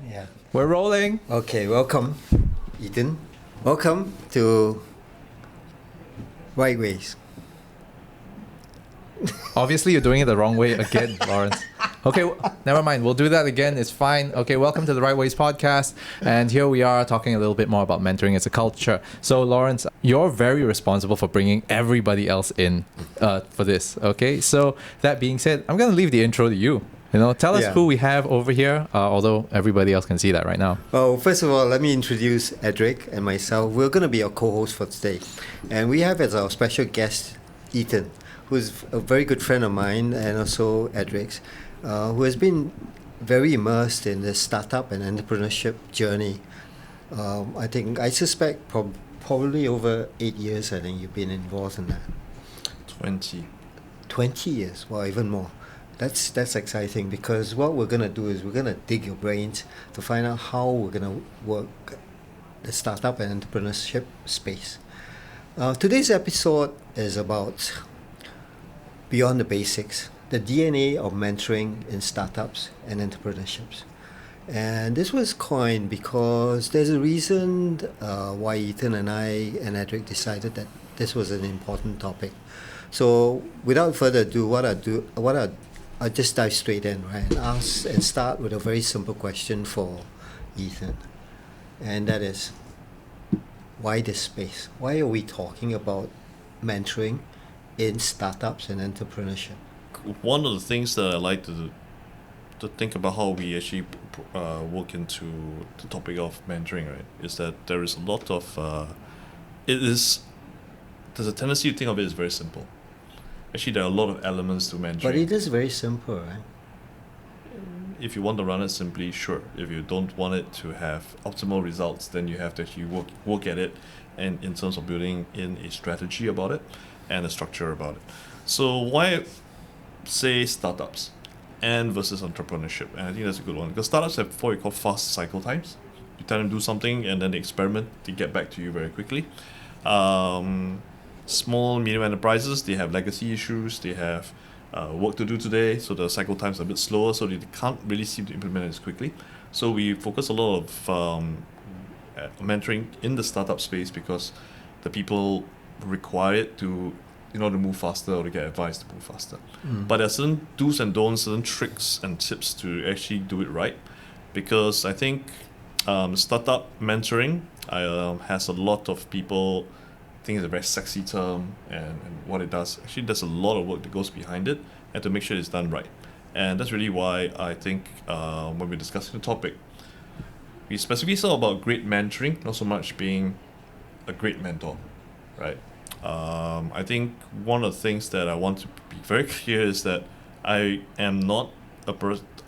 Yeah. We're rolling. Okay, welcome, Ethan. Welcome to Right Ways. Obviously, you're doing it the wrong way again, Lawrence. Okay, never mind. We'll do that again. It's fine. Okay, welcome to the Right Ways podcast. And here we are talking a little bit more about mentoring as a culture. So, Lawrence, you're very responsible for bringing everybody else in for this. Okay, so that being said, I'm going to leave the intro to you. Tell us who we have over here, although everybody else can see that right now. Well, first of all, let me introduce Edric and myself. We're going to be your co-hosts for today. And we have as our special guest, Ethan, who is a very good friend of mine, and also Edric's, who has been very immersed in the startup and entrepreneurship journey. I suspect probably over 8 years, I think you've been involved in that. 20 years, well, even more. That's exciting, because what we're going to do is we're going to dig your brains to find out how we're going to work the startup and entrepreneurship space. Today's episode is about beyond the basics, the DNA of mentoring in startups and entrepreneurships. And this was coined because there's a reason why Ethan and I and Edric decided that this was an important topic. So without further ado, I'll just dive straight in, right? And start with a very simple question for Ethan. And that is, why this space? Why are we talking about mentoring in startups and entrepreneurship? One of the things that I like to think about how we actually work into the topic of mentoring, right, is that there is a lot of there's a tendency to think of it as very simple. Actually, there are a lot of elements to mentoring. But it is very simple, right? If you want to run it simply, sure. If you don't want it to have optimal results, then you have to actually work at it, and in terms of building in a strategy about it and a structure about it. So why say startups and versus entrepreneurship? And I think that's a good one, because startups have what we call fast cycle times. You tell them to do something and then they experiment, they get back to you very quickly. Small, medium enterprises, they have legacy issues, they have work to do today, so the cycle times are a bit slower, so they can't really seem to implement it as quickly. So we focus a lot of mentoring in the startup space, because the people require it to move faster, or to get advice to move faster. But there are certain do's and don'ts, certain tricks and tips to actually do it right, because I think startup mentoring has a lot of people think it's a very sexy term, and what it does, actually there's a lot of work that goes behind it, and to make sure it's done right. And that's really why I think when we're discussing the topic, we specifically talk about great mentoring, not so much being a great mentor, right? I think one of the things that I want to be very clear is that I am not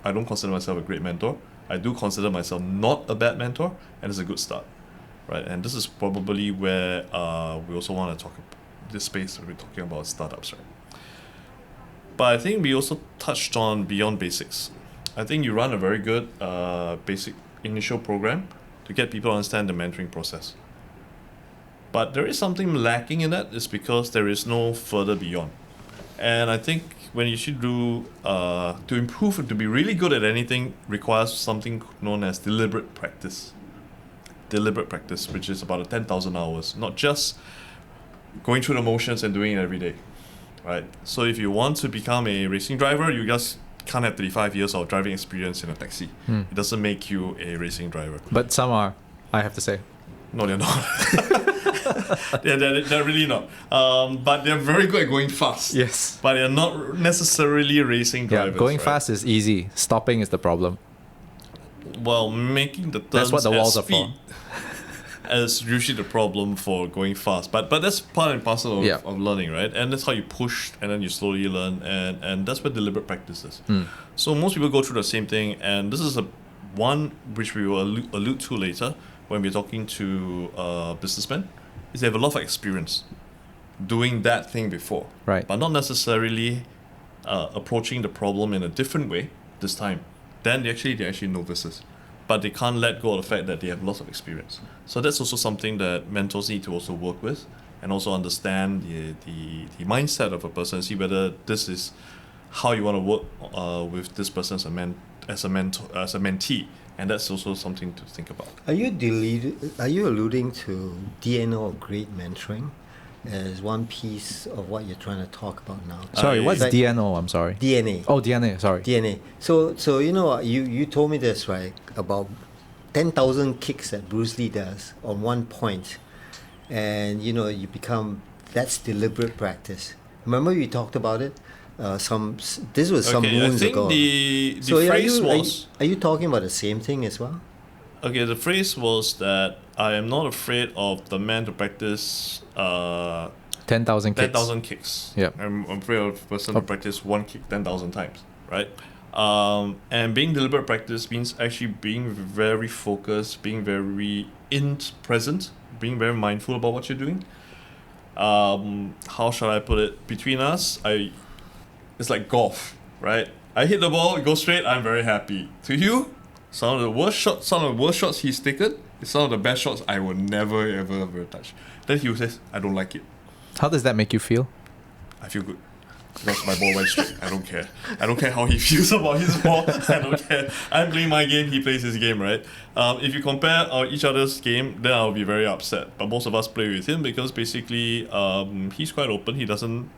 I don't consider myself a great mentor. I do consider myself not a bad mentor, and it's a good start. Right, and this is probably where we also want to talk about this space where we're talking about startups, right? But I think we also touched on beyond basics. I think you run a very good basic initial program to get people to understand the mentoring process. But there is something lacking in that, is because there is no further beyond. And I think when you should do, to improve and to be really good at anything, requires something known as deliberate practice, which is about 10,000 hours, not just going through the motions and doing it every day, right? So if you want to become a racing driver, you just can't have 35 years of driving experience in a taxi. It doesn't make you a racing driver. But some are, I have to say. No, they're not. they're really not. But they're very good at going fast. Yes. But they're not necessarily racing drivers. Yeah, going right? fast is easy. Stopping is the problem. Well, making the turns that's what the walls at are speed is usually the problem for going fast. But that's part and parcel of learning, right? And that's how you push, and then you slowly learn, and that's where deliberate practice is. So most people go through the same thing, and this is one which we will allude to later when we're talking to businessmen, is they have a lot of experience doing that thing before, right? But not necessarily approaching the problem in a different way this time. Then they're actually novices, but they can't let go of the fact that they have lots of experience. So that's also something that mentors need to also work with, and also understand the mindset of a person, see whether this is how you want to work with this person as a mentee, And that's also something to think about. Are you alluding to DNA or great mentoring as one piece of what you're trying to talk about now? Sorry, what's Like DNO? I'm sorry. DNA. Oh, DNA. Sorry. DNA. So you know you told me this, right, about 10,000 kicks that Bruce Lee does on one point, and you know you become, that's deliberate practice. Remember we talked about it. This was some moons I think ago. the So phrase was... are you talking about the same thing as well? Okay, the phrase was that I am not afraid of the man to practice 10,000 kicks. 10,000 kicks. Yep. I'm afraid of the person to practice one kick 10,000 times, right? And being deliberate practice means actually being very focused, being very present, being very mindful about what you're doing. How shall I put it? Between us, it's like golf, right? I hit the ball, it goes straight, I'm very happy. To you, some of the worst shots he's taken is some of the best shots I will never ever touch. Then he says, I don't like it. How does that make you feel? I feel good. Because my ball went straight. I don't care. I don't care how he feels about his ball. I don't care. I'm playing my game, he plays his game, right? If you compare each other's game, then I'll be very upset. But most of us play with him because basically he's quite open. He doesn't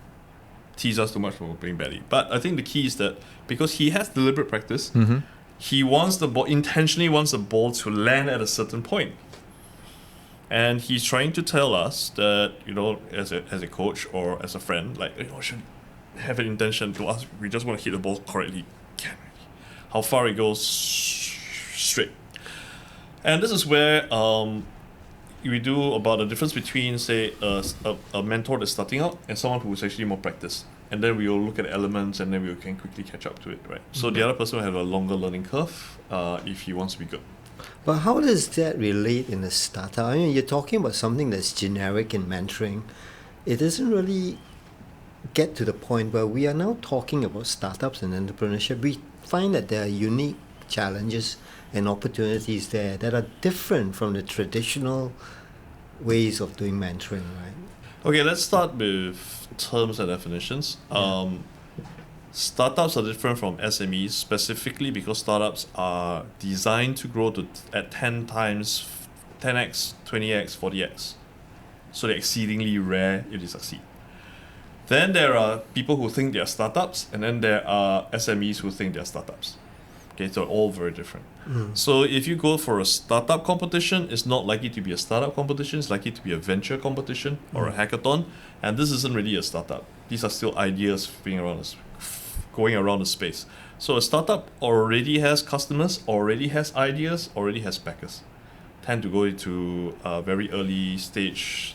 tease us too much for playing badly. But I think the key is that because he has deliberate practice, he wants the ball, intentionally wants the ball to land at a certain point. And he's trying to tell us that, you know, as a coach or as a friend, like, you know, should have an intention to us. We just want to hit the ball correctly. How far it goes, straight. And this is where we do about the difference between, say, a mentor that's starting out and someone who's actually more practiced. And then we will look at elements and then we can quickly catch up to it, right? So the other person will have a longer learning curve if he wants to be good. But how does that relate in a startup? I mean, you're talking about something that's generic in mentoring. It doesn't really get to the point where we are now talking about startups and entrepreneurship. We find that there are unique challenges and opportunities there that are different from the traditional ways of doing mentoring, right? Okay, let's start with terms and definitions. Yeah. Startups are different from SMEs specifically because startups are designed to grow at 10 times, 10x, 20x, 40x. So they're exceedingly rare if they succeed. Then there are people who think they are startups, and then there are SMEs who think they are startups. Okay, so all very different. So if you go for a startup competition, it's not likely to be a startup competition, it's likely to be a venture competition or a hackathon, and this isn't really a startup. These are still ideas going around the space. So a startup already has customers, already has ideas, already has backers. Tend to go into a very early stage,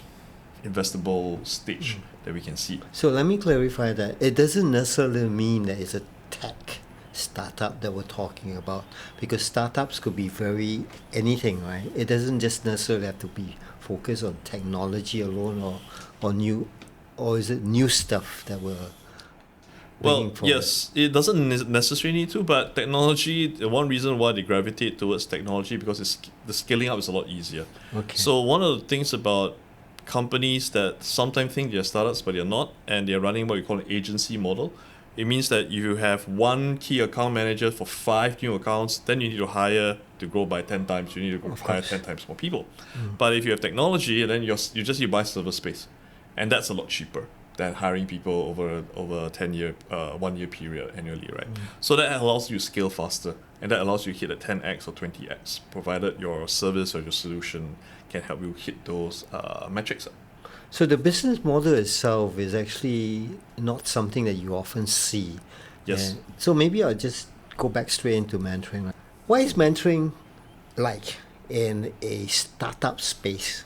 investable stage that we can see. So let me clarify that. It doesn't necessarily mean that it's a tech startup that we're talking about, because startups could be very anything, right? It doesn't just necessarily have to be focused on technology alone or is it new stuff that we're Well, yes, it doesn't necessarily need to, but technology, the one reason why they gravitate towards technology because the scaling up is a lot easier. Okay. So one of the things about companies that sometimes think they're startups but they're not, and they're running what we call an agency model, it means that if you have one key account manager for 5 new accounts, then you need to hire to grow by 10 times. You need to hire 10 times more people. But if you have technology, then you just need to buy server space. And that's a lot cheaper than hiring people over a 1 year period annually, right? So that allows you to scale faster, and that allows you to hit a 10x or 20x, provided your service or your solution can help you hit those metrics. So the business model itself is actually not something that you often see. Yes. And so maybe I'll just go back straight into mentoring. What is mentoring like in a startup space?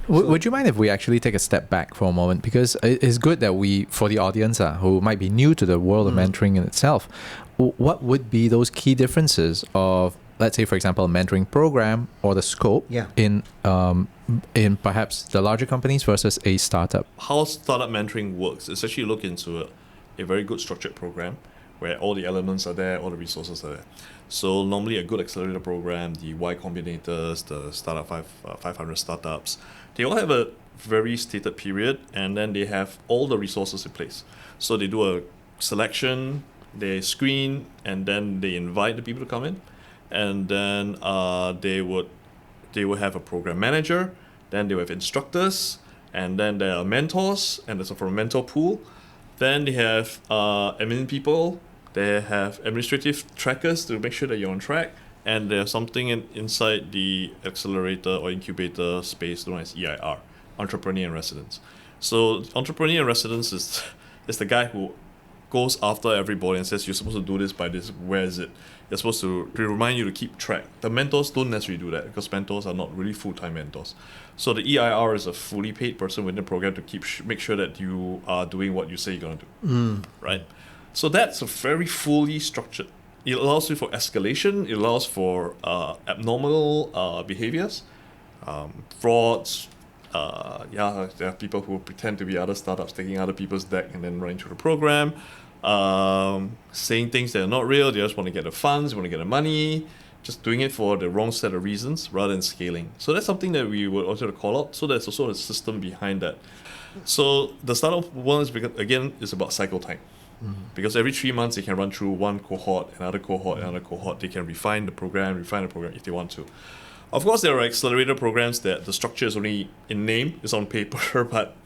Would you mind if we actually take a step back for a moment? Because it's good that for the audience who might be new to the world of mentoring in itself, what would be those key differences of, let's say, for example, a mentoring program or the scope in perhaps the larger companies versus a startup? How startup mentoring works is actually look into a very good structured program where all the elements are there, all the resources are there. So normally a good accelerator program, the Y Combinators, the startup 500 startups, they all have a very stated period, and then they have all the resources in place. So they do a selection, they screen, and then they invite the people to come in. and then they would have a program manager, then they would have instructors, and then there are mentors, and there's a mentor pool. Then they have admin people, they have administrative trackers to make sure that you're on track, and there's something inside the accelerator or incubator space known as EIR, Entrepreneur in Residence. So Entrepreneur in Residence is the guy who goes after everybody and says, you're supposed to do this by this, where is it? You're supposed to remind you to keep track. The mentors don't necessarily do that because mentors are not really full-time mentors. So the EIR is a fully paid person within the program to make sure that you are doing what you say you're going to do, right? So that's a very fully structured. It allows you for escalation. It allows for abnormal behaviors, frauds. There are people who pretend to be other startups, taking other people's deck and then running through the program, saying things that are not real. They just want to get the funds, want to get the money, just doing it for the wrong set of reasons rather than scaling. So that's something that we would also call out. So there's also a system behind that. So the startup one is about cycle time. Because every 3 months they can run through one cohort, another cohort. They can refine the program if they want to. Of course, there are accelerator programs that the structure is only in name, it's on paper, but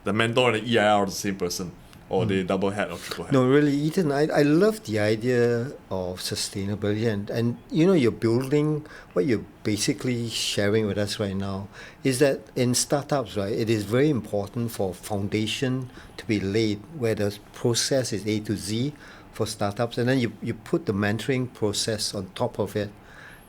the mentor and the EIR are the same person, or they double hat or triple hat. No, really, Ethan, I love the idea of sustainability, and you're building, what you're basically sharing with us right now is that in startups, right, it is very important for foundation to be laid where the process is A to Z for startups, and then you put the mentoring process on top of it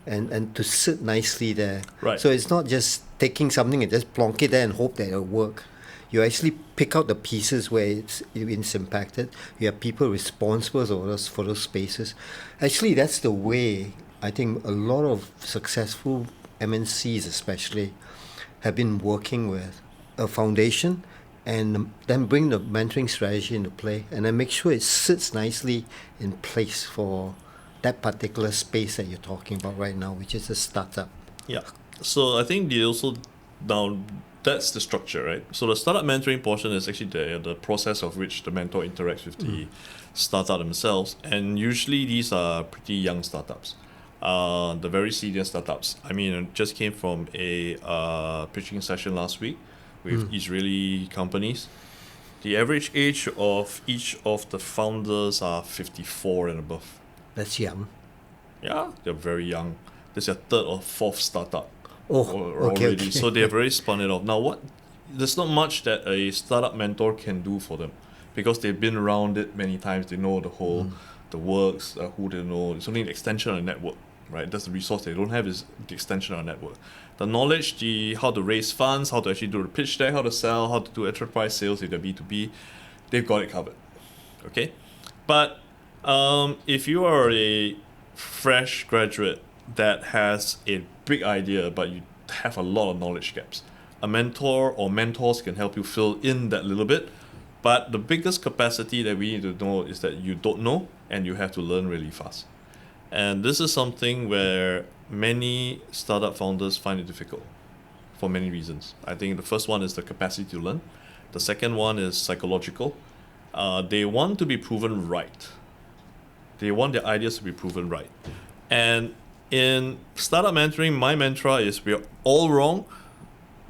and to sit nicely there. Right. So it's not just taking something and just plonk it there and hope that it'll work. You actually pick out the pieces where it's impacted. You have people responsible for those spaces. Actually, that's the way I think a lot of successful MNCs especially have been working with a foundation and then bring the mentoring strategy into play and then make sure it sits nicely in place for that particular space that you're talking about right now, which is a startup. Yeah. So I think that's the structure, right? So the startup mentoring portion is actually the process of which the mentor interacts with the startup themselves. And usually these are pretty young startups. The very senior startups. I mean, I just came from a pitching session last week with Israeli companies. The average age of each of the founders are 54 and above. That's young. Yeah, they're very young. This is their third or fourth startup. Okay. Already. So they've already spun it off. Now, there's not much that a startup mentor can do for them because they've been around it many times. They know the works, who they know. It's only an extension of a network, right? That's the resource they don't have is the extension of a network. The knowledge, how to raise funds, how to actually do the pitch deck, how to sell, how to do enterprise sales if they're B2B, they've got it covered. Okay? But if you are a fresh graduate that has a big idea but you have a lot of knowledge gaps, a mentor or mentors can help you fill in that little bit. But the biggest capacity that we need to know is that you don't know and you have to learn really fast. And this is something where many startup founders find it difficult for many reasons. I think the first one is the capacity to learn. The second one is psychological. They want to be proven right. They want their ideas to be proven right. And in startup mentoring, my mantra is we're all wrong,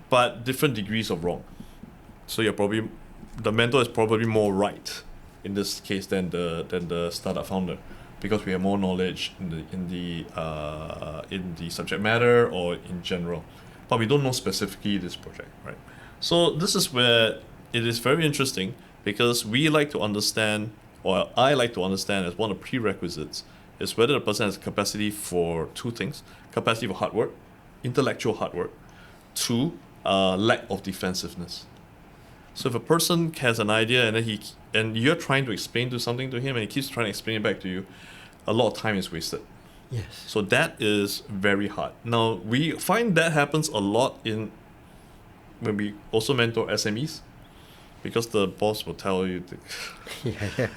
but different degrees of wrong. So the mentor is probably more right in this case than the startup founder, because we have more knowledge in the subject matter or in general, but we don't know specifically this project, right? So this is where it is very interesting because we like to understand, or I like to understand as one of the prerequisites is whether the person has capacity for two things: capacity for hard work, intellectual hard work, two, lack of defensiveness. So if a person has an idea and you're trying to explain something to him and he keeps trying to explain it back to you, a lot of time is wasted. Yes. So that is very hard. Now, we find that happens a lot when we also mentor SMEs, because the boss will tell you Yeah.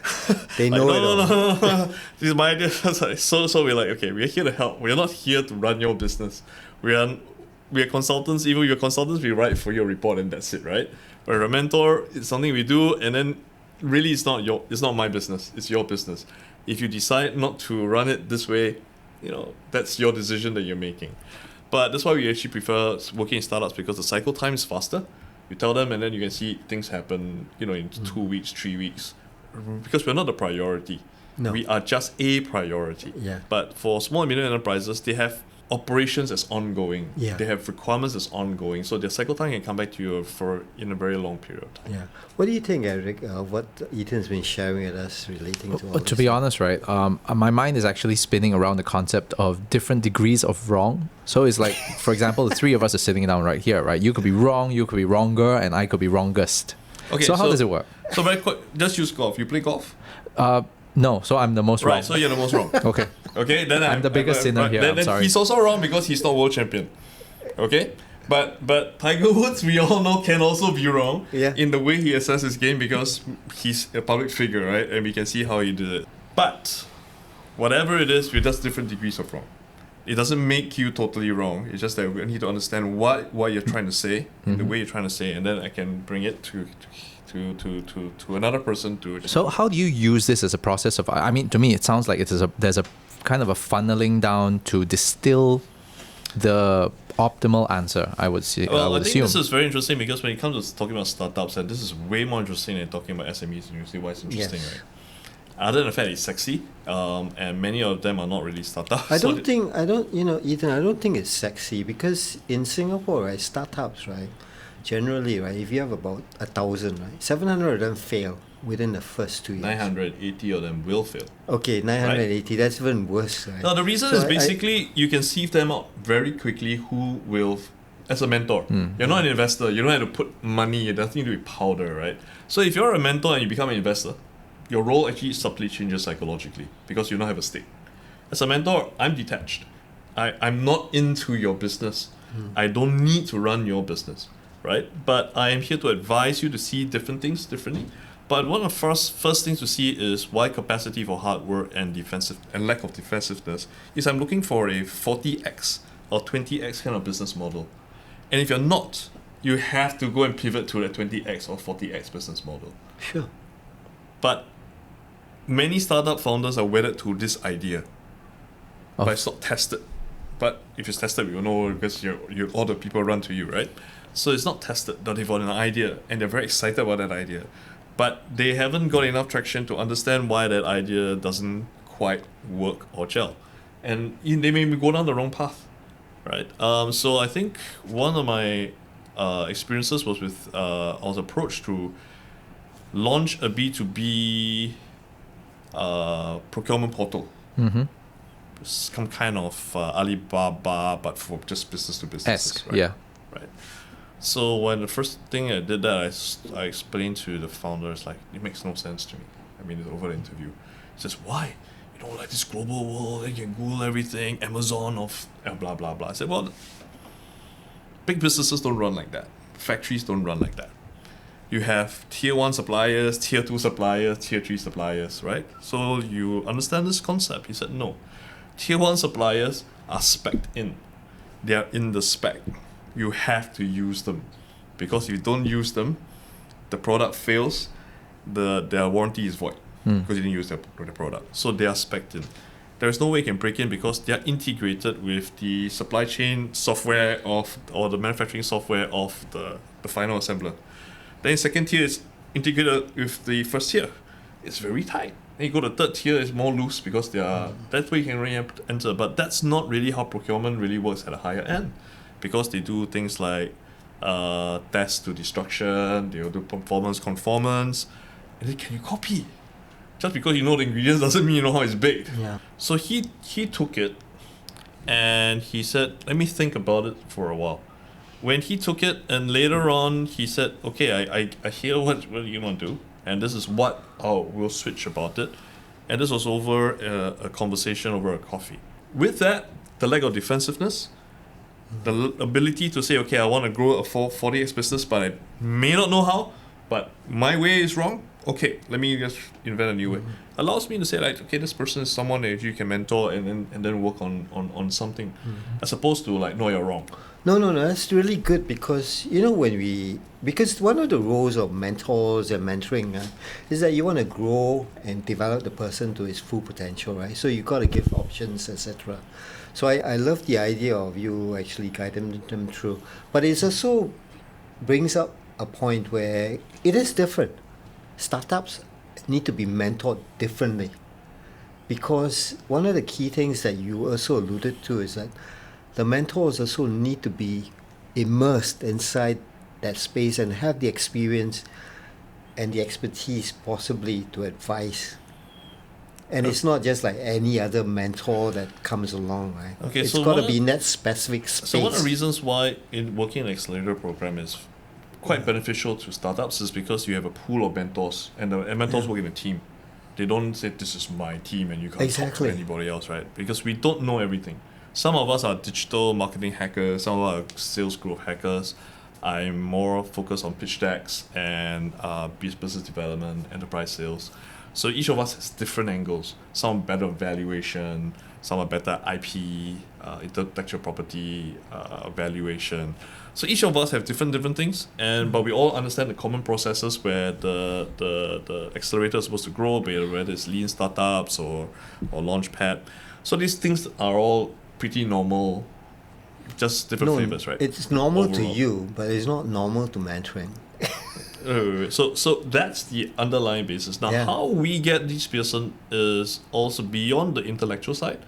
They know no. This is my idea. So we're like, okay, we're here to help. We're not here to run your business. We are consultants. Even your consultants, we write for your report and that's it, right? Where a mentor, it's something we do, and then really it's not my business. It's your business. If you decide not to run it this way, that's your decision that you're making. But that's why we actually prefer working in startups, because the cycle time is faster. You tell them, and then you can see things happen, in 2 weeks, 3 weeks, because we're not the priority. No. We are just a priority. Yeah. But for small and medium enterprises, they have operations that's ongoing. Yeah. They have requirements that's ongoing. So their cycle time can come back to you in a very long period of time. Yeah. What do you think, Edric, what Ethan's been sharing with us relating to all this? To be honest, right, my mind is actually spinning around the concept of different degrees of wrong. So it's like, for example, the three of us are sitting down right here, right? You could be wrong, you could be wronger, and I could be wrongest. Okay, so how does it work? So very quick, just use golf. You play golf? No, so I'm the most wrong. Right, so you're the most wrong. Okay. Okay, then I'm the biggest sinner here, Then I'm sorry. he's also wrong because he's not world champion. Okay? But Tiger Woods, we all know, can also be wrong in the way he assesses his game, because he's a public figure, right? And we can see how he did it. But whatever it is, we're just different degrees of wrong. It doesn't make you totally wrong. It's just that we need to understand what you're trying to say, the way you're trying to say, and then I can bring it to another person to. So how do you use this as a process of? I mean, to me, it sounds like there's a kind of a funneling down to distill the optimal answer. I would say. Well, I would think assume. this is very interesting, because when it comes to talking about startups, and this is way more interesting than talking about SMEs. And you see why it's interesting, Yes. right? Other than the fact it's sexy, and many of them are not really startups. Ethan, I don't think it's sexy, because in Singapore, right, startups, right, generally, right, if you have about 1,000, right, 700 of them fail within the first 2 years. 980 of them will fail. Okay, 980, that's even worse, right? Now, the reason So is basically you can sieve them out very quickly who will, as a mentor. You're not an investor. You don't have to put money. It doesn't need to be powder, right? So if you're a mentor and you become an investor, your role actually subtly changes psychologically, because you don't have a stake. As a mentor, I'm detached. I'm not into your business. I don't need to run your business, right? But I am here to advise you to see different things differently. But one of the first things to see is why capacity for hard work and lack of defensiveness is I'm looking for a 40x or 20x kind of business model. And if you're not, you have to go and pivot to that 20x or 40x business model. Sure. But many startup founders are wedded to this idea, but it's not tested. But if it's tested, we will know, because all the people run to you, right? So it's not tested, but they've got an idea, and they're very excited about that idea. But they haven't got enough traction to understand why that idea doesn't quite work or gel. And they may go down the wrong path, right? So I think one of my experiences was with, I was approached to launch a B2B procurement portal. Some kind of Alibaba, but for just business to business. Right? Yeah. Right. So when the first thing I did that, I explained to the founders, like, it makes no sense to me. I mean, it's over the interview. He says, why? Like this global world, you can Google everything, Amazon of blah, blah, blah. I said, well, big businesses don't run like that. Factories don't run like that. You have tier 1 suppliers, tier 2 suppliers, tier 3 suppliers, right? So you understand this concept? He said, no. Tier 1 suppliers are spec'd in. They are in the spec. You have to use them, because if you don't use them, the product fails, their warranty is void, because you didn't use the product. So they are spec'd in. There is no way you can break in, because they are integrated with the supply chain software or the manufacturing software of the final assembler. Then second tier is integrated with the first tier. It's very tight. Then you go to third tier, it's more loose, because that's where you can really enter. But that's not really how procurement really works at a higher end, because they do things like test to destruction, they'll do performance conformance, and then can you copy? Just because you know the ingredients doesn't mean you know how it's baked. Yeah. So he took it, and he said, let me think about it for a while. When he took it, and later on he said, okay, I hear what you want to do, and this is what we'll switch about it. And this was over a conversation over a coffee. With that, the lack of defensiveness, the ability to say, okay, I want to grow a 40x business, but I may not know how, but my way is wrong, okay, let me just invent a new way. Allows me to say like, okay, this person is someone that you can mentor and then work on something, as opposed to like, no, you're wrong. No, that's really good because because one of the roles of mentors and mentoring is that you want to grow and develop the person to his full potential, right? So you got to give options, etc. So I love the idea of you actually guiding them through, but it also brings up a point where it is different. Startups need to be mentored differently because one of the key things that you also alluded to is that the mentors also need to be immersed inside that space and have the experience and the expertise possibly to advise. And it's not just like any other mentor that comes along, right? Okay, it's so got to one be of- in that specific space. So one of the reasons why in working in an accelerator program is quite beneficial to startups is because you have a pool of mentors, and mentors work in a team. They don't say this is my team and you can't Exactly. talk to anybody else, right? Because we don't know everything. Some of us are digital marketing hackers, some of us are sales growth hackers. I'm more focused on pitch decks and business development, enterprise sales. So each of us has different angles. Some are better valuation, some are better IP, intellectual property valuation. So each of us have different things, but we all understand the common processes where the accelerator is supposed to grow, whether it's lean startups or launchpad. So these things are all pretty normal, just different flavors, right? It's normal to Overall. you, but it's not normal to mentoring. So that's the underlying basis. Now, Yeah. how we get this person is also beyond the intellectual side.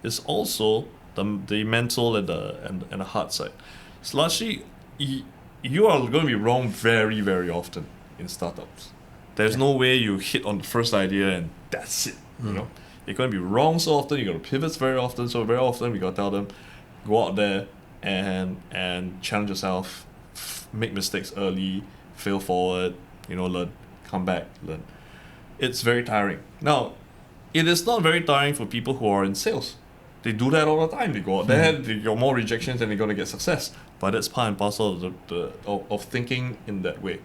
It's also the mental and the hard side. It's largely you are going to be wrong very very often in startups. There's no way you hit on the first idea and that's it. You know, you're going to be wrong so often. You're going to pivot very often. So very often we got to tell them, go out there and challenge yourself, make mistakes early, fail forward, learn, come back, learn. It's very tiring. Now, it is not very tiring for people who are in sales. They do that all the time. They go out there, they get more rejections and they're going to get success. But that's part and parcel of thinking in that way.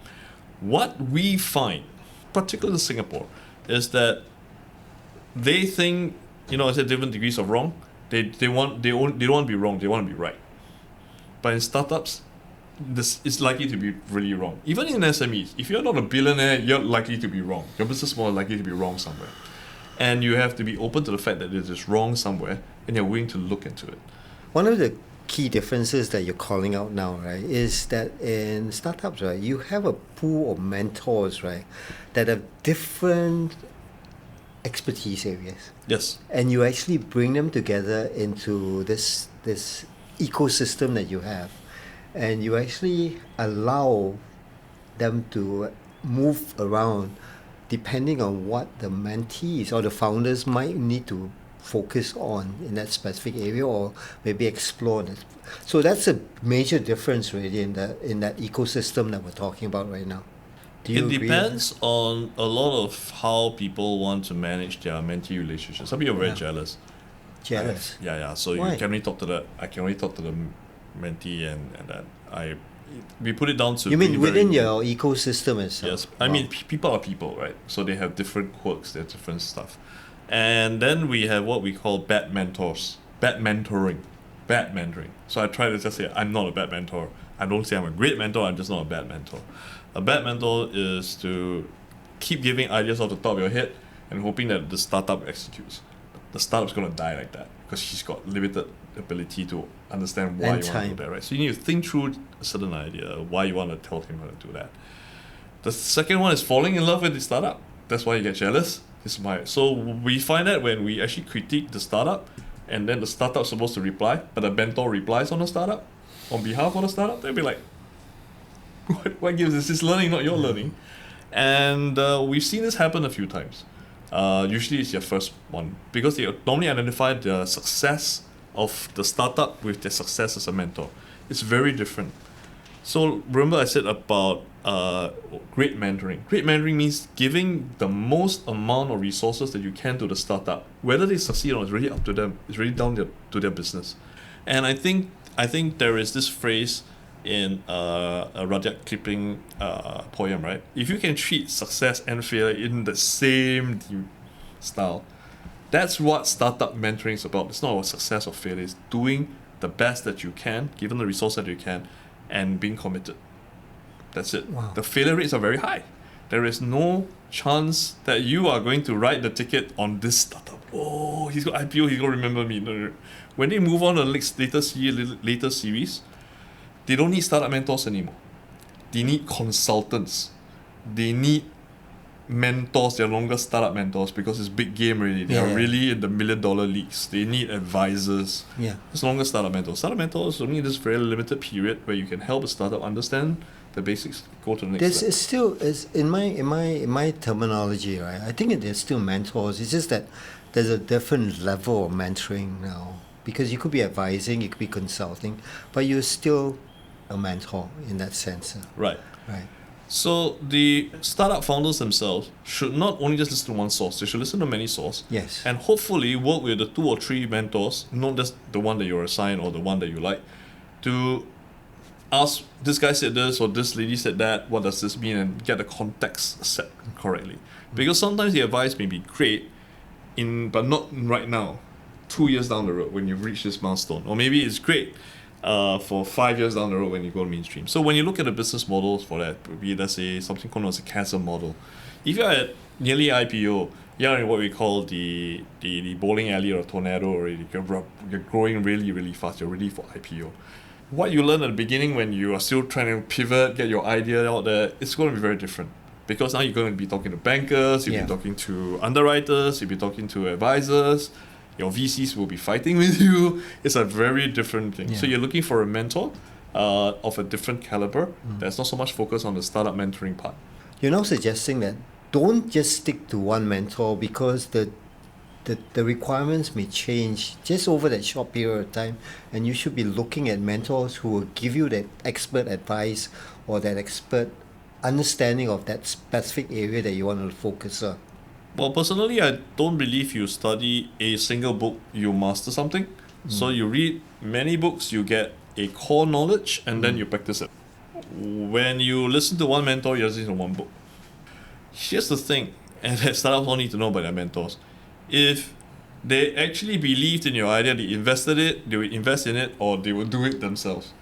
What we find, particularly in Singapore, is that they think, I said different degrees of wrong. They don't want to be wrong. They want to be right. But in startups, this is likely to be really wrong. Even in SMEs, if you're not a billionaire, you're likely to be wrong. Your business model is likely to be wrong somewhere. And you have to be open to the fact that it is wrong somewhere, and you're willing to look into it. One of the key differences that you're calling out now, right, is that in startups, right, you have a pool of mentors, right, that have different expertise areas. Yes. And you actually bring them together into this ecosystem that you have. And you actually allow them to move around depending on what the mentees or the founders might need to focus on in that specific area or maybe explore that. So that's a major difference really in that ecosystem that we're talking about right now. Do you It agree? depends on a lot of how people want to manage their mentee relationships. Some people are very Yeah. jealous. Jealous. Yeah. So Why? I can only talk to the mentee and that we put it down to You mean being within very- your ecosystem itself? Yes, I mean people are people, right? So they have different quirks, they have different stuff, and then we have what we call bad mentors, bad mentoring. So I try to just say I'm not a bad mentor. I don't say I'm a great mentor. I'm just not a bad mentor. A bad mentor is to keep giving ideas off the top of your head and hoping that the startup executes. The startup's gonna die like that because he's got limited ability to understand why And you want to time. do that, right? So you need to think through a certain idea, why you want to tell him how to do that. The second one is falling in love with the startup. That's why you get jealous. So we find that when we actually critique the startup, and then the startup's supposed to reply, but the mentor replies on the startup, on behalf of the startup, they'll be like, what gives this? It's learning, not your learning. And we've seen this happen a few times. Usually it's your first one because they normally identify the success of the startup with their success as a mentor. It's very different. So remember I said about great mentoring. Great mentoring means giving the most amount of resources that you can to the startup. Whether they succeed or not is really up to them. It's really down to their business. And I think there is this phrase in a Rudyard Kipling poem, right? If you can treat success and failure in the same style, that's what startup mentoring is about. It's not about success or failure. It's doing the best that you can, given the resource that you can, and being committed. That's it. Wow. The failure rates are very high. There is no chance that you are going to write the ticket on this startup. Oh, he's got IPO, he's going to remember me. No. When they move on to the later series, they don't need startup mentors anymore. They need consultants. They need mentors. They're no longer startup mentors because it's big game already. They are really in the $1 million leagues. They need advisors. Yeah. It's no longer startup mentors. Startup mentors only in this very limited period where you can help a startup understand the basics, go to the next There's step. it's still is in my terminology, right? I think there's still mentors. It's just that there's a different level of mentoring now, because you could be advising, you could be consulting, but you're still a mentor in that sense. Right. Right. So the startup founders themselves should not only just listen to one source, they should listen to many sources. Yes. And hopefully work with the 2 or 3 mentors, not just the one that you're assigned or the one that you like, to ask, this guy said this or this lady said that, what does this mean, and get the context set correctly. Because sometimes the advice may be great, but not right now, 2 years down the road when you've reached this milestone. Or maybe it's great for 5 years down the road when you go mainstream. So when you look at the business models for that, be let's say something called as a chasm model. If you're at nearly IPO, you're in what we call the bowling alley or tornado already. You're growing really, really fast. You're ready for IPO. What you learn at the beginning when you are still trying to pivot, get your idea out there, it's going to be very different. Because now you're going to be talking to bankers, you'll be talking to underwriters, you'll be talking to advisors, your VCs will be fighting with you. It's a very different thing. Yeah. So you're looking for a mentor of a different caliber that's not so much focused on the startup mentoring part. You're now suggesting that don't just stick to one mentor, because the requirements may change just over that short period of time, and you should be looking at mentors who will give you that expert advice or that expert understanding of that specific area that you want to focus on. Well, personally, I don't believe you study a single book, you master something. So you read many books, you get a core knowledge, and then you practice it. When you listen to one mentor, you're listening to one book. Here's the thing, and that startups all need to know about their mentors. If they actually believed in your idea, they invested it, they would invest in it, or they would do it themselves.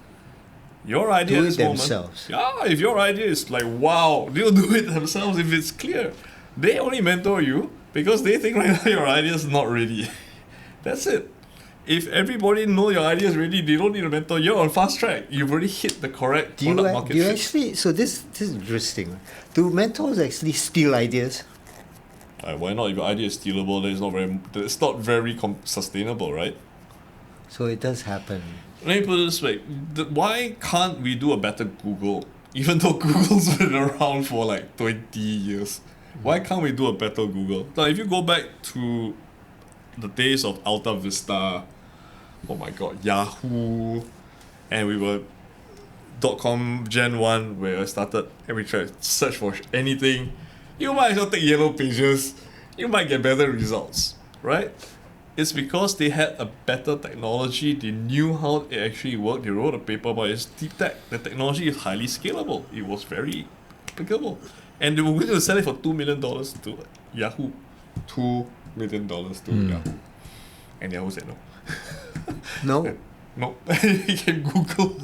Your idea Do at it this moment, themselves. yeah, if your idea is like, wow, they'll do it themselves if it's clear. They only mentor you because they think right now your idea is not ready. That's it. If everybody know your idea is ready, they don't need a mentor. You're on fast track. You've already hit the correct product market Do you fit. actually, so this is interesting. Do mentors actually steal ideas? Why not? If your idea is stealable, then it's not very sustainable, right? So it does happen. Let me put it this way. Why can't we do a better Google? Even though Google's been around for like 20 years. Why can't we do a better Google? Now, if you go back to the days of Alta Vista, oh my god, Yahoo, and we were .com Gen 1 where I started and we tried to search for anything, you might as well take Yellow Pages. You might get better results, right? It's because they had a better technology. They knew how it actually worked. They wrote a paper about it. It's deep tech. The technology is highly scalable. It was very applicable. And they were going to sell it for $2 million to Yahoo. $2 million to Yahoo. And Yahoo said no. No? No. He can Google.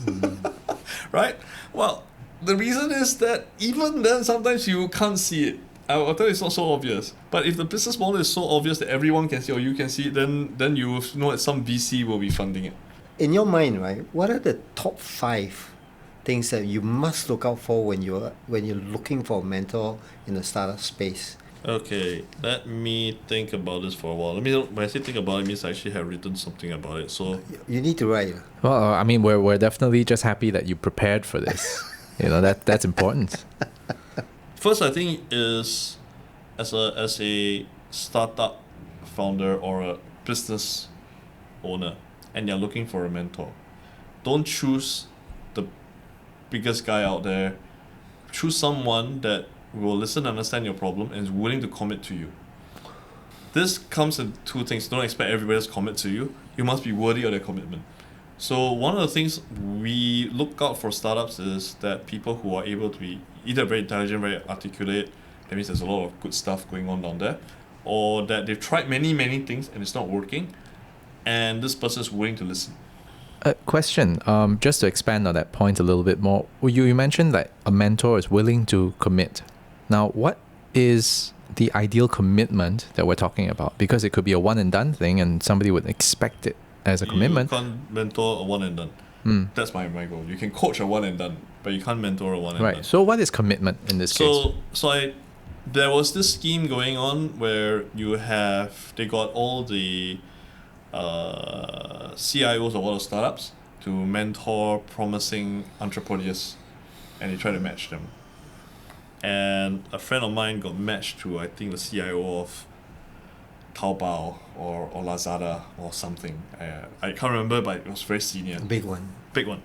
Right? Well, the reason is that even then sometimes you can't see it. I'll tell you, it's not so obvious. But if the business model is so obvious that everyone can see or you can see it, then you know that some VC will be funding it. In your mind, right, what are the top 5 things that you must look out for when you're looking for a mentor in the startup space? Okay, let me think about this for a while. When I say think about it, it means I actually have written something about it. So You need to write. Well, I mean, we're definitely just happy that you prepared for this. That's important. first, I think is as a startup founder or a business owner, and you're looking for a mentor, don't choose the biggest guy out there. Choose someone that will listen, understand your problem, and is willing to commit to you. This comes in 2 things. Don't expect everybody to commit to you. You must be worthy of their commitment. So one of the things we look out for startups is that people who are able to be either very intelligent, very articulate, that means there's a lot of good stuff going on down there, or that they've tried many, many things and it's not working, and this person is willing to listen. Question, just to expand on that point a little bit more, you mentioned that a mentor is willing to commit. Now, what is the ideal commitment that we're talking about? Because it could be a one and done thing and somebody would expect it as a commitment. You can't mentor a one and done. That's my goal. You can coach a one and done, but you can't mentor a one and done. Right. So what is commitment in this case? There was this scheme going on where they got all the CIOs of all the startups to mentor promising entrepreneurs, and they try to match them. And a friend of mine got matched to, I think, the CIO of Taobao or Lazada or something. I can't remember, but it was very senior. A big one. Big one.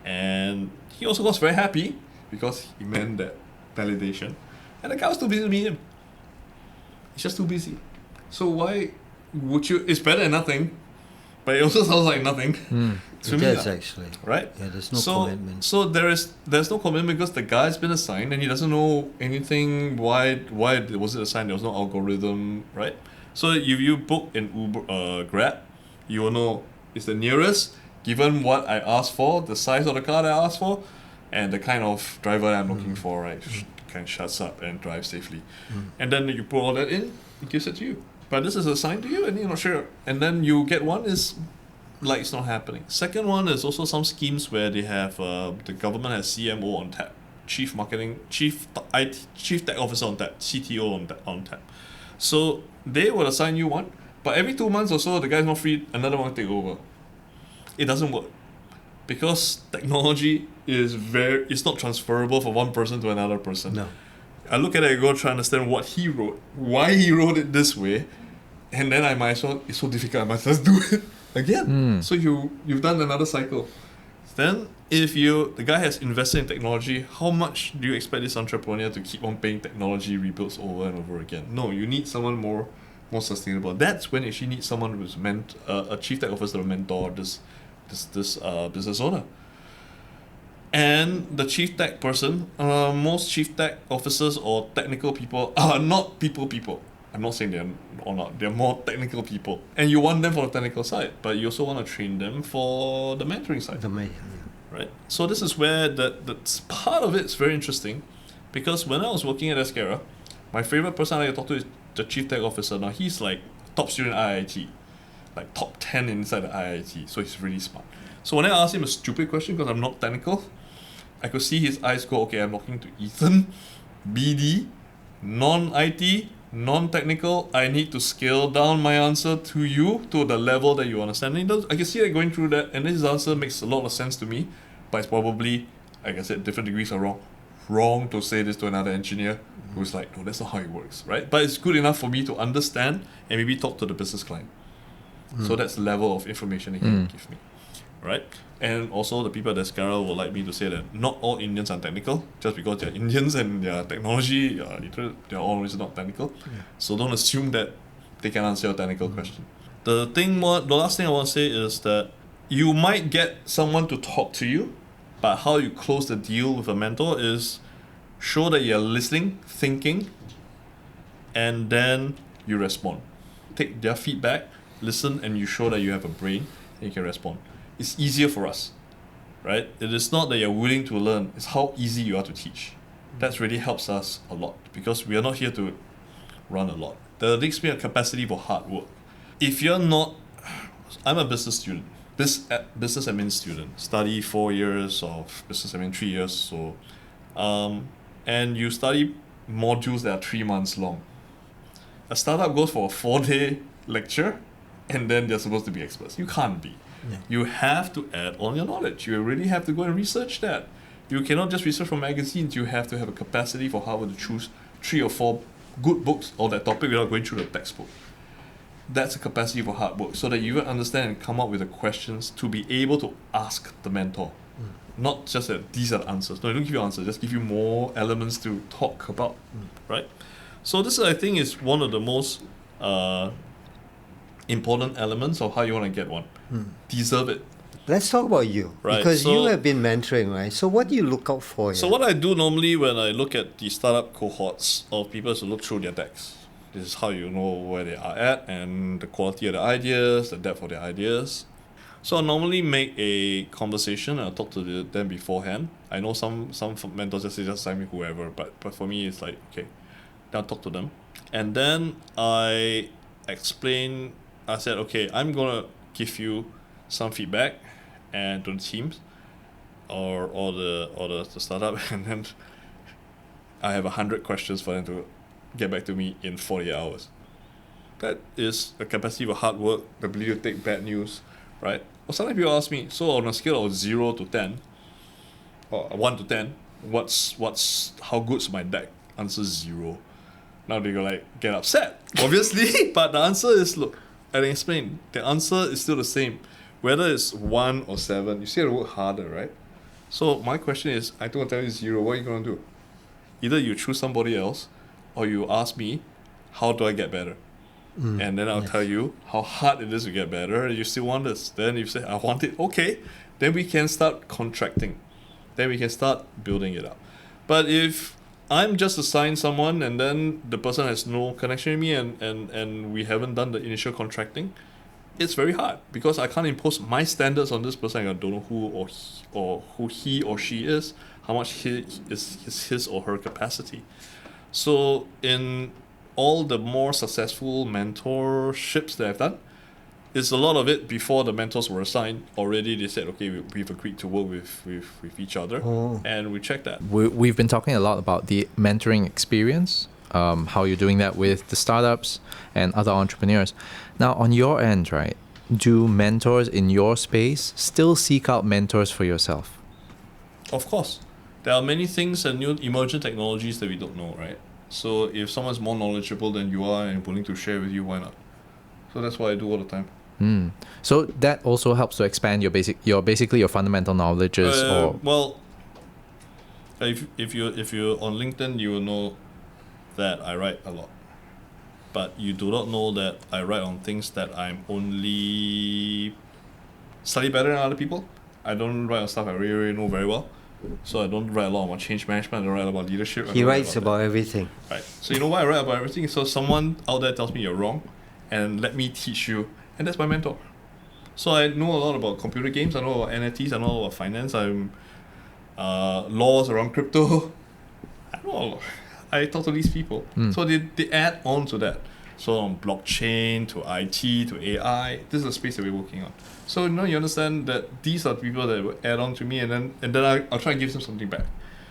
And he also was very happy because he meant that validation. And the guy was too busy to meet him. He's just too busy. So why would you... It's better than nothing, but it also sounds like nothing. It does actually. Right? Yeah, there's no commitment. So there's no commitment because the guy's been assigned and he doesn't know anything. Why was it assigned? There was no algorithm, right? So if you book in Uber, Grab, you will know it's the nearest, given what I asked for, the size of the car that I asked for, and the kind of driver that I'm looking for, right? Kind of shuts up and drives safely. And then you put all that in, it gives it to you. But this is assigned to you and you're not sure. And then you get one is like it's not happening. Second one is also some schemes where they have the government has CMO on tap, chief tech officer on tap, CTO on tap. So they will assign you one, but every 2 months or so the guy's not free, another one will take over. It doesn't work because technology it's not transferable from one person to another person. No. I look at it and go try to understand what he wrote, why he wrote it this way, and then I might as well, it's so difficult, I might as well do it again. So you've done another cycle. Then if the guy has invested in technology, how much do you expect this entrepreneur to keep on paying technology rebuilds over and over again? No, you need someone more sustainable. That's when you actually need someone who's a chief tech officer to mentor this business owner. And the chief tech person, most chief tech officers or technical people are not people. I'm not saying they're not. They're more technical people. And you want them for the technical side, but you also want to train them for the mentoring side. Right? So this is where that's part of it is very interesting, because when I was working at Escara, my favorite person I talk to is the chief tech officer. Now he's like top student IIT, like top 10 inside the IIT, so he's really smart. So when I asked him a stupid question because I'm not technical, I could see his eyes go, okay, I'm talking to Ethan, BD, non-IT, non-technical. I need to scale down my answer to you to the level that you understand. And I can see it going through that, and his answer makes a lot of sense to me, but it's probably, like I said, different degrees are wrong. Wrong to say this to another engineer who's like, no, that's not how it works, right? But it's good enough for me to understand and maybe talk to the business client. So that's the level of information he can give me, right? And also the people at Escara will like me to say that not all Indians are technical. Just because they're Indians and their technology, they're always not technical. So don't assume that they can answer your technical question. The last thing I want to say is that you might get someone to talk to you, but how you close the deal with a mentor is show that you're listening, thinking, and then you respond. Take their feedback, listen, and you show that you have a brain and you can respond. It's easier for us, right? It is not that you're willing to learn, it's how easy you are to teach. That really helps us a lot because we are not here to run a lot. There needs to be a capacity for hard work. If you're not, I'm a business student, business admin student, study 4 years of business admin, 3 years, so, and you study modules that are 3 months long. A startup goes for a 4-day lecture and then they're supposed to be experts. You can't be. You have to add on your knowledge. You really have to go and research that. You cannot just research from magazines. You have to have a capacity for how to choose 3 or 4 good books on that topic without going through the textbook. That's a capacity for hard work, so that you understand and come up with the questions to be able to ask the mentor. Not just that these are the answers. No, I don't give you answers. Just give you more elements to talk about, right? So this, I think, is one of the most important elements of how you want to get one. Deserve it. let's talk about you. Right, Because so- you have been mentoring, right? So what do you look out for? So what I do normally when I look at the startup cohorts of people is to look through their decks. This is how you know where they are at and the quality of the ideas, the depth of their ideas. So I normally make a conversation. I'll talk to them beforehand. I know some mentors just say just sign me whoever, but for me it's like okay, then I'll talk to them, and then I explain. I said okay, I'm gonna give you some feedback, and to the teams, or the startup, and then I have 100 questions for them to get back to me in 48 hours. That is the capacity of hard work, the ability to take bad news, right? Well, sometimes people ask me, so on a scale of 0 to 10, or 1 to 10, what's how good's my deck? Answer 0. Now they go like get upset, obviously, but the answer is look, I explain, the answer is still the same. Whether it's 1 or 7, you still have to work harder, right? So my question is, I don't tell you 0, what are you gonna do? Either you choose somebody else, or you ask me, how do I get better? And then I'll tell you how hard it is to get better. You still want this. Then you say, I want it. Okay. Then we can start contracting. Then we can start building it up. But if I'm just assigned someone and then the person has no connection with me and we haven't done the initial contracting, it's very hard because I can't impose my standards on this person. I don't know who he or she is, how much his or her capacity. So in all the more successful mentorships that I've done, it's a lot of it before the mentors were assigned. Already they said, okay, we've agreed to work with each other, and we check that. We've been talking a lot about the mentoring experience, how you're doing that with the startups and other entrepreneurs. Now, on your end, right, do mentors in your space still seek out mentors for yourself? Of course. There are many things and new emergent technologies that we don't know, right? So if someone's more knowledgeable than you are and willing to share with you, why not? So that's what I do all the time. So that also helps to expand your fundamental knowledges, or well, if you're on LinkedIn, you will know that I write a lot, but you do not know that I write on things that I'm only slightly better than other people. I don't write on stuff I really know very well. So I don't write a lot about change management. I don't write about leadership. He writes about everything. Right. So you know why I write about everything? So someone out there tells me you're wrong, and let me teach you, and that's my mentor. So I know a lot about computer games. I know about NFTs. I know about finance. I'm laws around crypto. I know a lot. I talk to these people. So they add on to that. So on blockchain to IT to AI, this is the space that we're working on. So you understand that these are the people that will add on to me, and then I'll try and give them something back.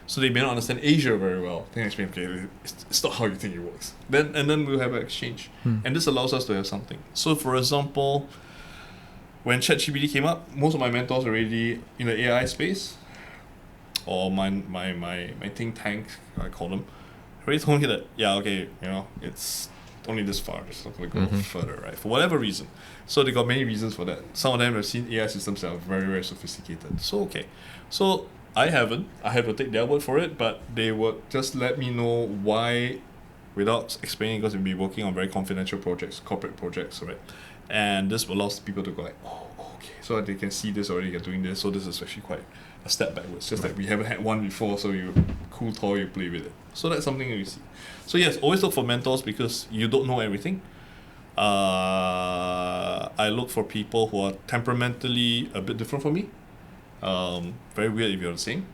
So they may not understand Asia very well. Then I explain, okay, it's not how you think it works. Then we'll have an exchange, and this allows us to have something. So for example, when ChatGPT came up, most of my mentors were already in the AI space, or my think tank, I call them, already told me that it's only this far, it's not going to go further, right? For whatever reason. So they got many reasons for that. Some of them have seen AI systems that are very, very sophisticated. So okay. So I haven't. I have to take their word for it, but they would just let me know why without explaining, because we'll be working on very confidential projects, corporate projects, right? And this allows people to go like, oh, okay. So they can see this already, you're doing this. So this is actually quite a step backwards. Just like we haven't had one before, so you cool toy, you play with it. So that's something that we see. So yes, always look for mentors because you don't know everything. I look for people who are temperamentally a bit different from me. Very weird if you're the same.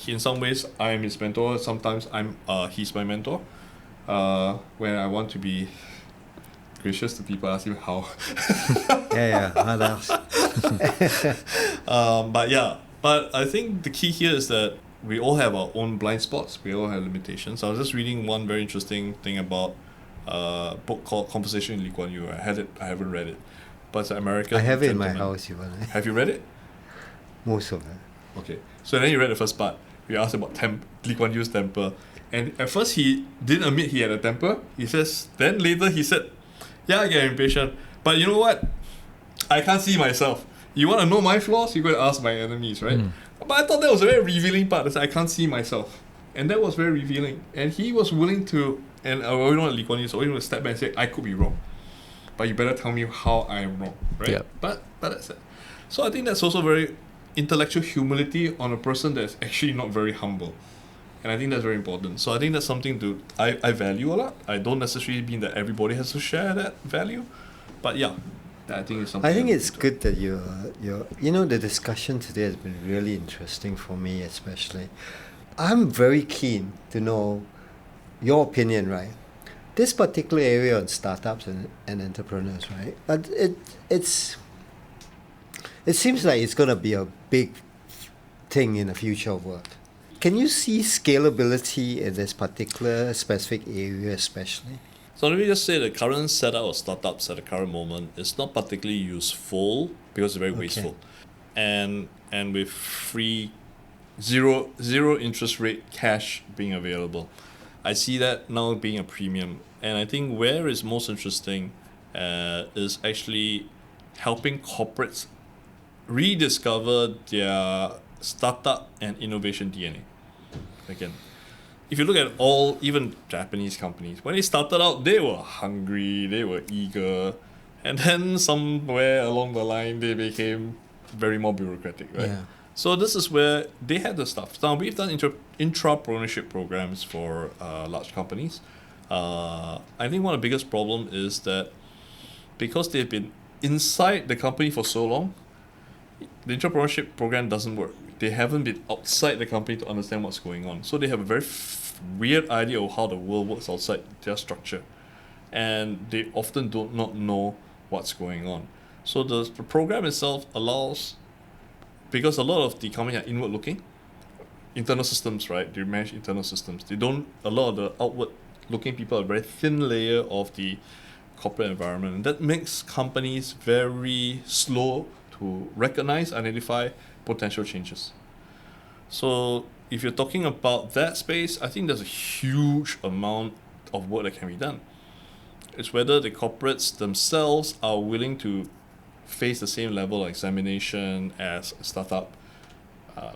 In some ways, I am his mentor. Sometimes he's my mentor. When I want to be gracious to people, I ask him how. What else? But I think the key here is that we all have our own blind spots. We all have limitations. I was just reading one very interesting thing about a book called Conversation with Lee Kuan Yew. I had it. I haven't read it, but it's an American. I have it in my gentleman. house. Have you read it? Most of it. Okay. So then you read the first part. We asked about Lee Kuan Yew's temper, and at first he didn't admit he had a temper. He says. Then later he said, "Yeah, I get impatient, but you know what? I can't see myself. You want to know my flaws? You got to ask my enemies, right?" But I thought that was a very revealing part. I can't see myself. And that was very revealing. And he was willing to, and I always know Lee Kuan Yew, so always want to step back and say, I could be wrong. but you better tell me how I am wrong, right? Yep. But that's it. So I think that's also very intellectual humility on a person that's actually not very humble. And I think that's very important. So I think that's something I value a lot. I don't necessarily mean that everybody has to share that value. But yeah, I think it's something. I think it's good that the discussion today has been really interesting for me, especially. I'm very keen to know your opinion, right? This particular area on startups and entrepreneurs, right? But it seems like it's going to be a big thing in the future of work. Can you see scalability in this particular specific area especially? So let me just say the current setup of startups at the current moment is not particularly useful because it's very wasteful. And with free zero interest rate cash being available. I see that now being a premium. And I think where is most interesting is actually helping corporates rediscover their startup and innovation DNA. Again, if you look at even Japanese companies, when they started out, they were hungry, they were eager, and then somewhere along the line, they became very more bureaucratic, right? Yeah. So this is where they had the stuff. Now, we've done intrapreneurship programs for large companies. I think one of the biggest problems is that because they've been inside the company for so long, the intrapreneurship program doesn't work. They haven't been outside the company to understand what's going on. So they have a very weird idea of how the world works outside their structure. And they often do not know what's going on. So the program itself allows, because a lot of the companies are inward looking, internal systems, right? They manage internal systems. A lot of the outward looking people are a very thin layer of the corporate environment. And that makes companies very slow to recognize, identify potential changes. So if you're talking about that space, I think there's a huge amount of work that can be done. It's whether the corporates themselves are willing to face the same level of examination as a startup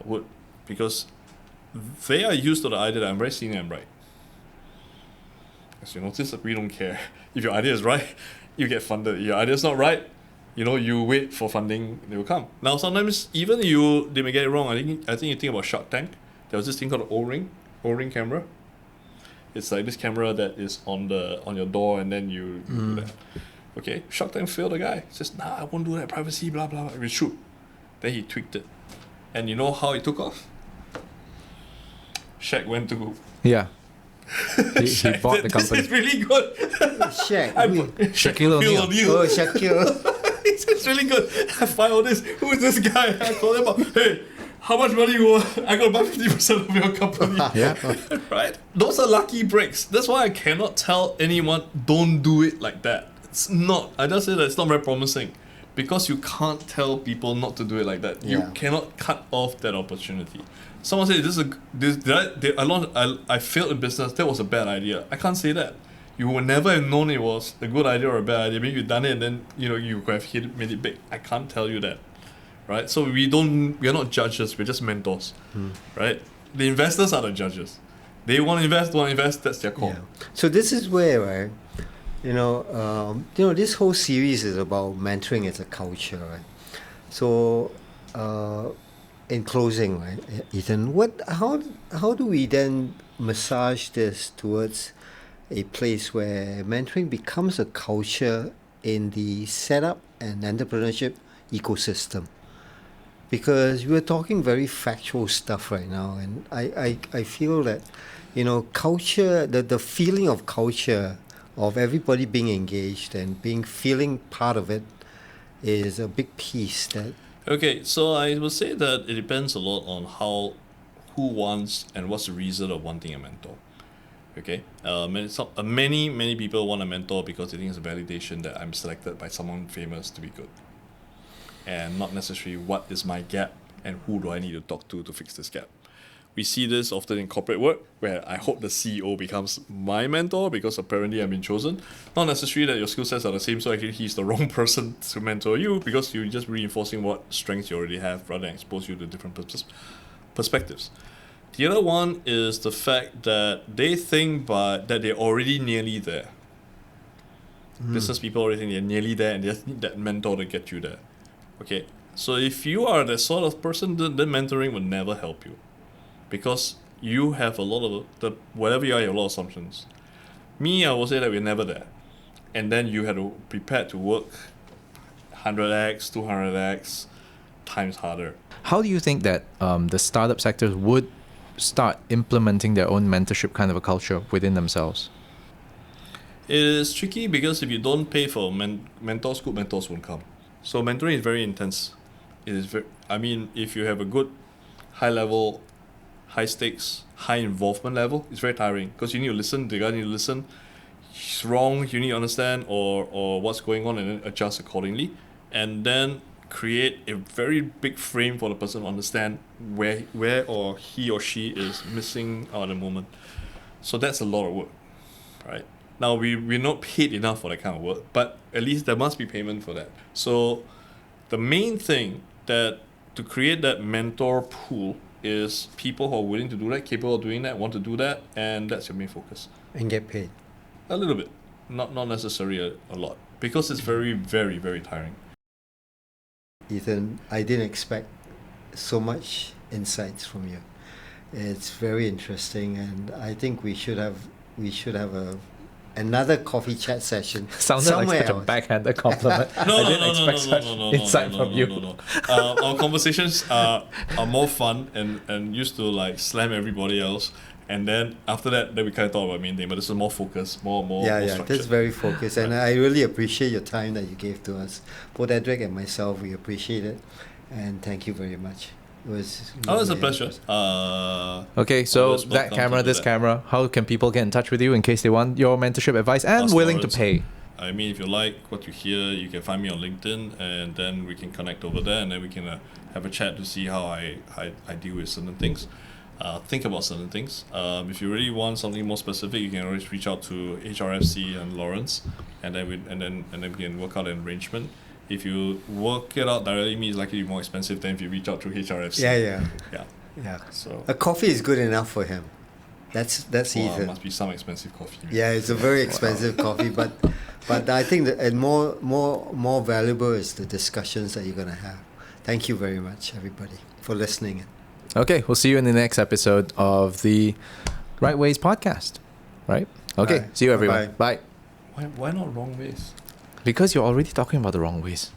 would, because they are used to the idea that I'm very senior and right. As you notice, we don't care. If your idea is right, you get funded. If your idea is not right, you wait for funding, they will come. Now, sometimes even they may get it wrong. I think you think about Shark Tank. There was this thing called an O-ring camera. It's like this camera that is on your door, and then you do that. Okay, Shark Tank failed the guy. He says, nah, I won't do that, privacy, blah, blah, blah. We shoot. Then he tweaked it. And you know how it took off? Shaq went to... Yeah. He bought the company. This is really good. Shaquille O'Neal. Oh, Shaquille. It's really good. I find all this. Who is this guy? I call him up. Hey, how much money you want? I got about 50% of your company. Yeah. Right? Those are lucky breaks. That's why I cannot tell anyone, don't do it like that. It's not. I just say that it's not very promising. Because you can't tell people not to do it like that. You cannot cut off that opportunity. Someone said, I failed in business, that was a bad idea. I can't say that. You would never have known it was a good idea or a bad idea. Maybe you've done it and then you could have made it big. I can't tell you that. Right? So we are not judges, we're just mentors. Right? The investors are the judges. They want to invest, that's their call. Yeah. So this is where, right? This whole series is about mentoring as a culture, right? So, in closing, right, Ethan, how do we then massage this towards a place where mentoring becomes a culture in the setup and entrepreneurship ecosystem? Because we're talking very factual stuff right now, and I feel that, culture, the feeling of culture, of everybody being engaged and feeling part of it, is a big piece that... Okay, so I would say that it depends a lot on who wants and what's the reason of wanting a mentor. Okay, many people want a mentor because they think it's a validation that I'm selected by someone famous to be good, and not necessarily what is my gap and who do I need to talk to fix this gap. We see this often in corporate work, where I hope the CEO becomes my mentor because apparently I've been chosen. Not necessarily that your skill sets are the same, so actually he's the wrong person to mentor you because you're just reinforcing what strengths you already have rather than expose you to different perspectives. The other one is the fact that they think that they're already nearly there. Business people already think they're nearly there and they just need that mentor to get you there. Okay, so if you are that sort of person, then mentoring will never help you, because you have a lot of whatever you are, you have a lot of assumptions. Me, I will say that we're never there, and then you have to prepare to work 100x, 200x times harder. How do you think that the startup sectors would start implementing their own mentorship kind of a culture within themselves? It is tricky because if you don't pay for mentors, good mentors won't come. So mentoring is very intense. It is if you have a good high level, high stakes, high involvement level, it's very tiring because you need to listen, the guy need to listen. He's wrong, you need to understand or what's going on and then adjust accordingly. And then create a very big frame for the person to understand where or he or she is missing out at the moment. So that's a lot of work, right? Now we're not paid enough for that kind of work, but at least there must be payment for that. So the main thing that to create that mentor pool is people who are willing to do that, capable of doing that, want to do that, and that's your main focus. And get paid. A little bit, not necessarily a lot, because it's very, very, very tiring. Ethan, I didn't expect so much insights from you. It's very interesting, and I think we should have another coffee chat session Sounded somewhere like such a else. backhanded compliment. I didn't expect such insight from you. No. Our conversations are more fun and used to like slam everybody else, and then after that, then we kind of talk about main thing. But this is more focused, more Yeah, structured. that's very focused, and I really appreciate your time that you gave to us. Both Edric and myself, we appreciate it, and thank you very much. It was Oh, it's a lovely. pleasure. Okay, so always that welcome camera, to do this that. camera, how can people get in touch with you in case they want your mentorship advice and Ask willing to Lawrence. pay? I mean, if you like what you hear, you can find me on LinkedIn, and then we can connect over there, and then we can have a chat to see how I deal with certain things, think about certain things. If you really want something more specific, you can always reach out to HRFC and Lawrence, and then we can work out an arrangement. If you work it out directly, me, it's likely to be more expensive than if you reach out through HRFC. Yeah. So A coffee is good enough for him. That's wow, Ethan. must be some expensive coffee. Yeah, it's a very expensive coffee, but I think that and more valuable is the discussions that you're gonna have. Thank you very much, everybody, for listening. Okay, we'll see you in the next episode of the Right Ways podcast. Right? Okay, Bye. see you everyone. Bye-bye. Bye. Why not wrong ways? Because you're already talking about the wrong ways.